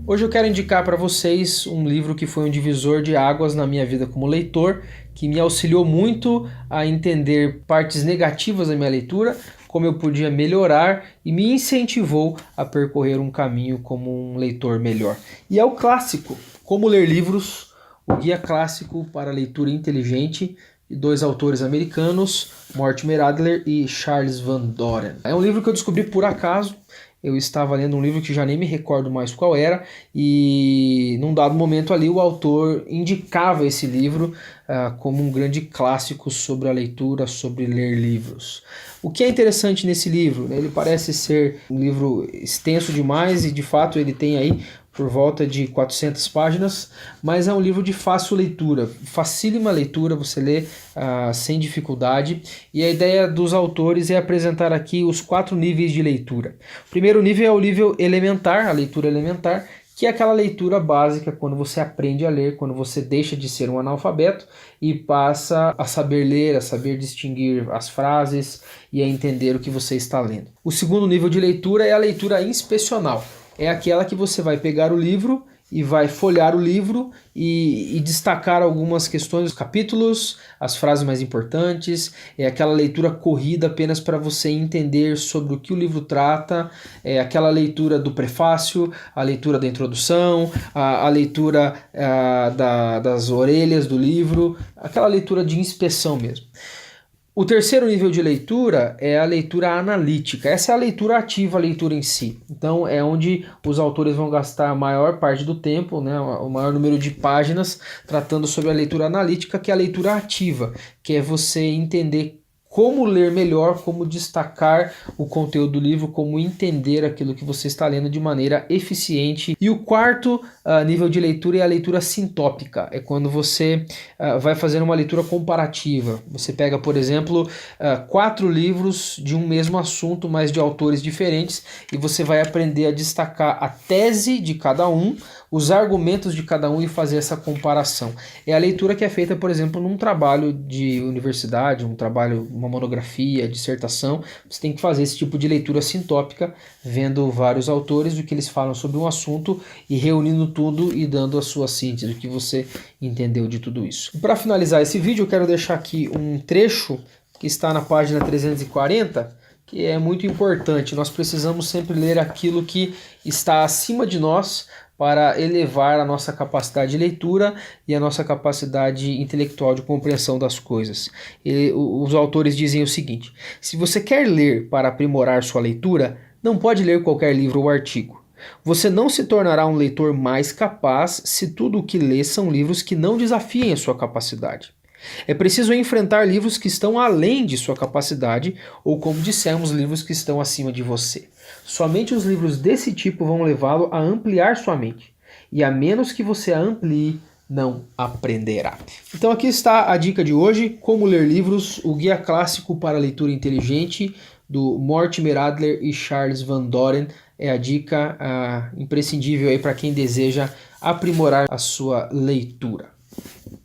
Hoje eu quero indicar para vocês um livro que foi um divisor de águas na minha vida como leitor, que me auxiliou muito a entender partes negativas da minha leitura, como eu podia melhorar e me incentivou a percorrer um caminho como um leitor melhor. E é o clássico, Como Ler Livros, o guia clássico para a leitura inteligente, de dois autores americanos, Mortimer Adler e Charles Van Doren. É um livro que eu descobri por acaso. Eu estava lendo um livro que já nem me recordo mais qual era, e num dado momento ali o autor indicava esse livro como um grande clássico sobre a leitura, sobre ler livros. O que é interessante nesse livro, né? Ele parece ser um livro extenso demais e de fato ele tem aí por volta de 400 páginas, mas é um livro de fácil leitura, facílima leitura, você lê sem dificuldade, e a ideia dos autores é apresentar aqui os 4 níveis de leitura. O primeiro nível é o nível elementar, a leitura elementar, que é aquela leitura básica quando você aprende a ler, quando você deixa de ser um analfabeto e passa a saber ler, a saber distinguir as frases e a entender o que você está lendo. O segundo nível de leitura é a leitura inspecional. É aquela que você vai pegar o livro e vai folhear o livro e destacar algumas questões dos capítulos, as frases mais importantes. É aquela leitura corrida apenas para você entender sobre o que o livro trata. É aquela leitura do prefácio, a leitura da introdução, a leitura das orelhas do livro, aquela leitura de inspeção mesmo. O terceiro nível de leitura é a leitura analítica. Essa é a leitura ativa, a leitura em si. Então é onde os autores vão gastar a maior parte do tempo, né, o maior número de páginas, tratando sobre a leitura analítica, que é a leitura ativa, que é você entender como ler melhor, como destacar o conteúdo do livro, como entender aquilo que você está lendo de maneira eficiente. E o quarto nível de leitura é a leitura sintópica. É quando você vai fazer uma leitura comparativa. Você pega, por exemplo, 4 livros de um mesmo assunto, mas de autores diferentes, e você vai aprender a destacar a tese de cada um, os argumentos de cada um e fazer essa comparação. É a leitura que é feita, por exemplo, num trabalho de universidade, um trabalho, uma monografia, dissertação. Você tem que fazer esse tipo de leitura sintópica, vendo vários autores, o que eles falam sobre um assunto e reunindo tudo e dando a sua síntese, o que você entendeu de tudo isso. Para finalizar esse vídeo, eu quero deixar aqui um trecho que está na página 340, que é muito importante. Nós precisamos sempre ler aquilo que está acima de nós para elevar a nossa capacidade de leitura e a nossa capacidade intelectual de compreensão das coisas. Os autores dizem o seguinte: se você quer ler para aprimorar sua leitura, não pode ler qualquer livro ou artigo. Você não se tornará um leitor mais capaz se tudo o que lê são livros que não desafiem a sua capacidade. É preciso enfrentar livros que estão além de sua capacidade, ou como dissemos, livros que estão acima de você. Somente os livros desse tipo vão levá-lo a ampliar sua mente. E a menos que você a amplie, não aprenderá. Então aqui está a dica de hoje: Como Ler Livros, o guia clássico para a leitura inteligente, do Mortimer Adler e Charles Van Doren. É a dica imprescindível aí para quem deseja aprimorar a sua leitura.